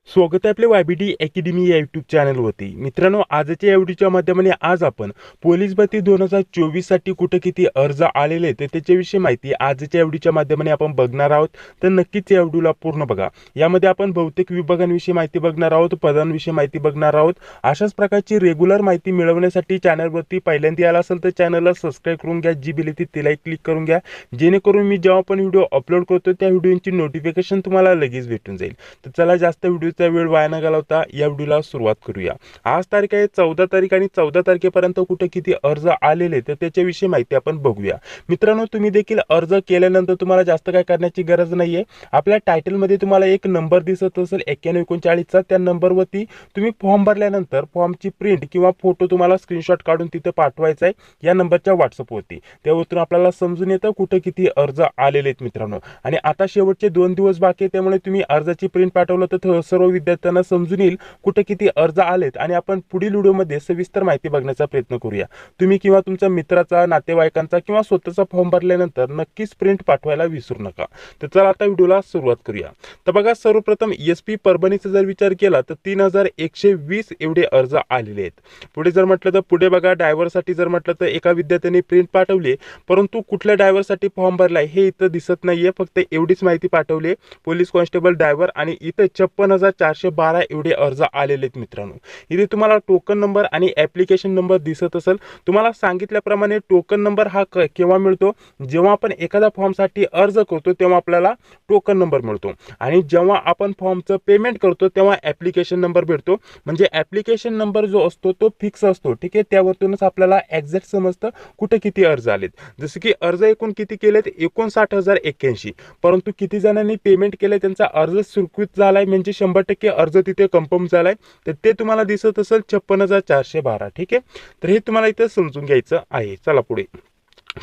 स्वागत आहे आपल्या YBD अकॅडमी या यूट्यूब चॅनलवरती। मित्रांनो, आजच्या या व्हिडिओच्या माध्यमाने आज आपण पोलीस भरती 2024 साठी कुठे किती अर्ज आलेले आहेत त्याच्याविषयी माहिती आजच्या या व्हिडिओच्या माध्यमाने आपण बघणार आहोत। तर नक्कीच या व्हिडिओला पूर्ण बघा। यामध्ये आपण बहुतेक विभागांविषयी माहिती बघणार आहोत, पदांविषयी माहिती बघणार आहोत। अशाच प्रकारची रेग्युलर माहिती मिळवण्यासाठी चॅनलवरती पहिल्यांदा आला असेल तर चॅनलला सबस्क्राइब करून घ्या, जी बेल येते तिला क्लिक करून घ्या, जेणेकरून मी जेव्हा पण व्हिडिओ अपलोड करतो त्या व्हिडिओची नोटिफिकेशन तुम्हाला लगेच भेटून जाईल। तर चला जास्त व्हिडिओचा वेळ वाया न घालवता या व्हिडिओला सुरुवात करूया। आज तारीख आहे 14 तारीख आणि 14 तारखेपर्यंत कुठे किती अर्ज आलेले तर त्याच्याविषयी माहिती आपण बघूया। मित्रांनो, तुम्ही देखील अर्ज केल्यानंतर तुम्हाला जास्त काय करण्याची गरज नाहीये। आपल्या टायटल मध्ये तुम्हाला एक नंबर दिसत असेल 9139 चा, त्या नंबरवरती तुम्ही फॉर्म भरल्यानंतर फॉर्मची प्रिंट किंवा फोटो तुम्हाला स्क्रीनशॉट काढून तिथे पाठवायचा आहे या नंबरच्या व्हॉट्सअपवरती। त्यावरून आपल्याला समजून येतं कुठे किती अर्ज आलेले आहेत मित्रांनो। आणि आता शेवटचे 2 दिवस बाकी आहे, त्यामुळे तुम्ही अर्जाची प्रिंट पाठवलं तर सर्व विद्यार्थ्यांना समजून येईल कुठे किती अर्ज आलेत आणि आपण पुढील व्हिडिओमध्ये सविस्तर माहिती बघण्याचा प्रयत्न करूया। तुम्ही किंवा तुमच्या मित्राचा, नातेवाईकांचा किंवा स्वतःचा फॉर्म भरल्यानंतर नक्कीच प्रिंट पाठवायला विसरू नका। तर चला आता व्हिडिओला सुरुवात करूया। तर बघा, सर्वप्रथम SP परभणीचा जर विचार केला तर 3120 एवढे अर्ज आलेले आहेत। पुढे जर म्हटलं तर पुढे बघा, ड्रायव्हरसाठी जर म्हटलं तर एका विद्यार्थ्याने प्रिंट पाठवली, परंतु कुठल्या ड्रायव्हरसाठी फॉर्म भरलाय हे इथं दिसत नाहीये, फक्त एवढीच माहिती पाठवली, पोलीस कॉन्स्टेबल ड्रायव्हर। आणि इथे 56,412 एवढे अर्ज आलेले आहेत मित्रांनो। इथे तुम्हाला टोकन नंबर आणि ऍप्लिकेशन नंबर दिसत असेल। तुम्हाला सांगितल्याप्रमाणे टोकन नंबर हा केव्हा मिळतो, जेव्हा आपण एखाद्या फॉर्मसाठी अर्ज करतो तेव्हा आपल्याला टोकन नंबर मिळतो, आणि जेव्हा आपण फॉर्मचं पेमेंट करतो तेव्हा ऍप्लिकेशन नंबर भेटतो। म्हणजे ऍप्लिकेशन नंबर जो असतो तो फिक्स असतो, ठीक आहे। त्यावरूनच आपल्याला एक्झॅक्ट समजतं कुठे किती अर्ज आलेत। जसे की अर्ज एकूण किती केलेत, 59,081, परंतु किती जणांनी पेमेंट केलंय, त्यांचा अर्ज स्वीकृत झालाय म्हणजे 100% अर्ज तिथे कन्फर्म झालाय, तर ते तुम्हाला दिसत असेल 56,412, ठीक आहे। तर हे तुम्हाला इथे समजून घ्यायचं आहे। चला पुढे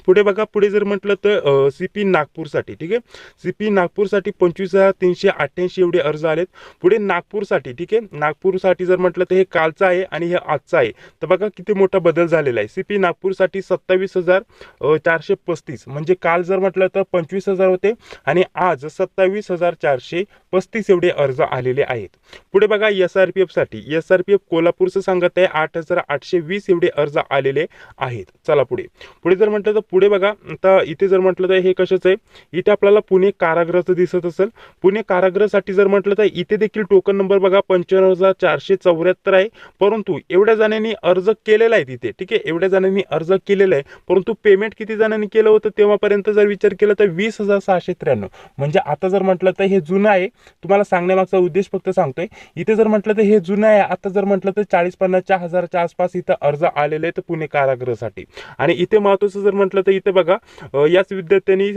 पुढे बघा, पुढे जर म्हटलं तर CP नागपूरसाठी, ठीक आहे। CP नागपूरसाठी 25,388 एवढे अर्ज आलेत। पुढे नागपूरसाठी, ठीक आहे, नागपूरसाठी जर म्हटलं तर हे कालचं आहे आणि हे आजचं आहे। तर बघा किती मोठा बदल झालेला आहे। CP नागपूरसाठी 27,435, म्हणजे काल जर म्हटलं तर 25,000 होते आणि आज 27,435 एवढे अर्ज आलेले आहेत। पुढे बघा, SRPF साठी, SRPF कोल्हापूरचं सांगत आहे 8,820 एवढे अर्ज आलेले आहेत। चला पुढे पुढे जर म्हटलं तर पुढे बघा, आता इथे जर म्हटलं तर हे कशाचं आहे, इथे आपल्याला पुणे कारागृहाचं दिसत असेल। पुणे कारागृहासाठी जर म्हटलं तर इथे देखील टोकन नंबर बघा 55,474 आहे, परंतु एवढ्या जणांनी अर्ज केलेला आहे तिथे, ठीक आहे। एवढ्या जणांनी अर्ज केलेला आहे, परंतु पेमेंट किती जणांनी केलं होतं तेव्हापर्यंत जर विचार केला तर 20,693। म्हणजे आता जर म्हटलं तर हे जुनं आहे, तुम्हाला सांगण्यामागचा उद्देश फक्त सांगतोय। इथे जर म्हटलं तर हे जुनं आहे, आता जर म्हटलं तर 40-50 हजारच्या आसपास इथं अर्ज आलेले आहेत पुणे कारागृहासाठी। आणि इथे महत्त्वाचं जर म्हटलं तर इथे बघा, याच विद्यार्थ्यांनी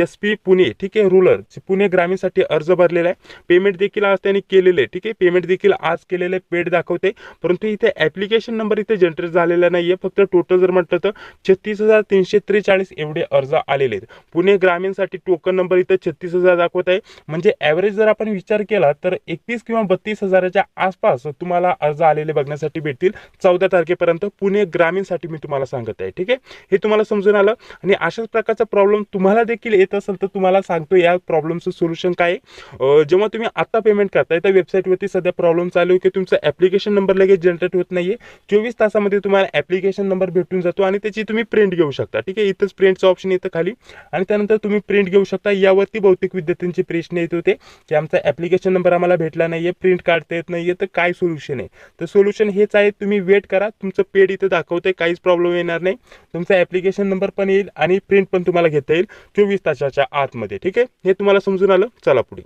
SP पुणे, ठीक आहे, रूरल पुणे ग्रामीणसाठी अर्ज भरलेला आहे। पेमेंट देखील आज त्यांनी केलेले आहे, ठीक आहे। पेमेंट देखील आज केलेले पेड दाखवते, परंतु इथे ऍप्लिकेशन नंबर इथे जनरेट झालेला नाहीये। फक्त टोटल जर म्हटलं तर 36,343 एवढे अर्ज आलेले आहेत। पुणे ग्रामीणसाठी टोकन नंबर इथे 36,000 दाखवत आहे, म्हणजे ऍव्हरेज जर आपण विचार केला तर 31 किंवा 32 हजाराच्या आसपास तुम्हाला अर्ज आलेले बघण्यासाठी भेटतील 14 तारखेपर्यंत पुणे ग्रामीणसाठी मी तुम्हाला सांगत आहे, ठीक आहे। हे तुम्हाला समजून आलं। आणि अशाच प्रकारचा प्रॉब्लेम तुम्हाला देखील येत असेल तर तुम्हाला सांगतो या प्रॉब्लेमचं सोल्युशन काय आहे। जेव्हा तुम्ही आता पेमेंट करताय तर वेबसाईटवरती सध्या प्रॉब्लेम चालू आहे की तुमचा ऍप्लिकेशन नंबर लगेच जनरेट होत नाहीये। 24 तासामध्ये तुम्हाला ऍप्लिकेशन नंबर भेटून जातो आणि त्याची तुम्ही प्रिंट घेऊ शकता, ठीक आहे। इथंच प्रिंटचं ऑप्शन येतं खाली आणि त्यानंतर तुम्ही प्रिंट घेऊ शकता। यावरती बहुतेक विद्यार्थ्यांचे प्रश्न येत होते की आमचा ऍप्लिकेशन नंबर आम्हाला भेटला नाहीये, प्रिंट काढता येत नाहीये, तर काय सोल्युशन आहे। तर सोल्युशन हेच आहे, तुम्ही वेट करा, तुमचं पेड इथं दाखवतंय, काहीच प्रॉब्लेम येणार नाही। तुमचा ऍप्लिकेशन नंबर पण येईल आणि प्रिंट पण तुम्हाला घेता येईल 24 तासाच्या आतमध्ये, ठीक आहे। हे तुम्हाला समजून आलं। चला पुढे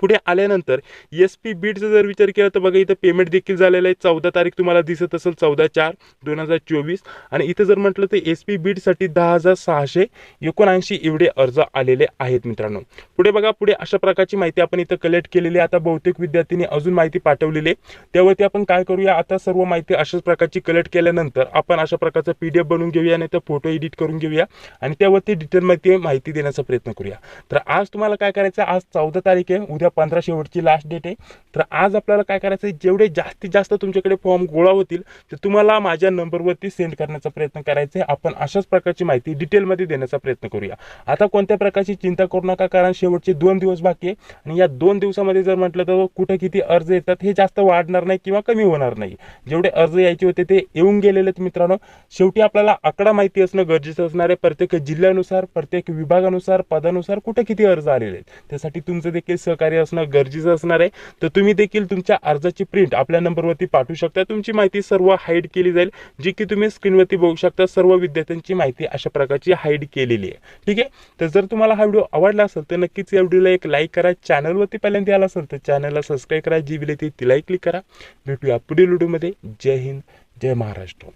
पुढे आल्यानंतर SP बीडचा जर विचार केला तर बघा, इथं पेमेंट देखील झालेलं आहे। 14 तारीख तुम्हाला दिसत असेल 14/4/2024। आणि इथं जर म्हटलं तर SP बीडसाठी 10,679 एवढे अर्ज आलेले आहेत मित्रांनो। पुढे बघा, पुढे अशा प्रकारची माहिती आपण इथं कलेक्ट केलेली आहे। आता बहुतेक विद्यार्थ्यांनी अजून माहिती पाठवलेली आहे, त्यावरती आपण काय करूया, आता सर्व माहिती अशाच प्रकारची कलेक्ट केल्यानंतर आपण अशा प्रकारचा PDF बनवून घेऊया, नाही तर फोटो एडिट करून घेऊया आणि त्यावरती डिटेल माहिती देण्याचा प्रयत्न करूया। तर आज तुम्हाला काय करायचं, आज 14 तारीख आहे, उद्या 15 शेवटची लास्ट डेट आहे. तर आज आपल्याला काय करायचं आहे, जेवढे जास्तीत जास्त तुमच्याकडे फॉर्म गोळा होतील ते तुम्हाला माझ्या नंबरवरती सेंड करण्याचा प्रयत्न करायचा आहे. आपण अशाच प्रकारची माहिती डिटेलमध्ये देण्याचा प्रयत्न करूया. आता कोणत्या प्रकारची चिंता करू नका, कारण शेवटचे 2 दिवस बाकी आहे आणि या 2 दिवसामध्ये जर म्हटलं तर कुठे किती अर्ज येतात हे जास्त वाढणार नाही किंवा कमी होणार नाही. जेवढे अर्ज यायचे होते ते येऊन गेलेले आहेत मित्रांनो. शेवटी आपल्याला आकडा माहिती असणं गरजेचं असणार आहे. प्रत्येक जिल्ह्यानुसार, प्रत्येक विभागानुसार, पदानुसार कुठे किती अर्ज आलेले आहेत त्यासाठी तुमचं देखील सहकार्य असणं गरजेचं असणार आहे. तर तुम्ही देखील तुमच्या अर्जाची प्रिंट आपल्या नंबरवरती पाठवू शकता. तुमची माहिती सर्व हाईड केली जाईल, जी की तुम्ही स्क्रीनवरती बघू शकता. सर्व विद्यार्थ्यांची माहिती अशा प्रकारची हाईड केलेली आहे. ठीक आहे. तर जर तुम्हाला हा व्हिडिओ आवडला असेल तर नक्कीच या व्हिडिओला एक लाईक करा. चॅनलवरती पहिल्यांदा आला असेल तर चॅनलला सबस्क्राईब करा. जी विल ती तिलाही क्लिक करा. भेटूया पुढील व्हिडिओमध्ये. जय हिंद, जय महाराष्ट्र.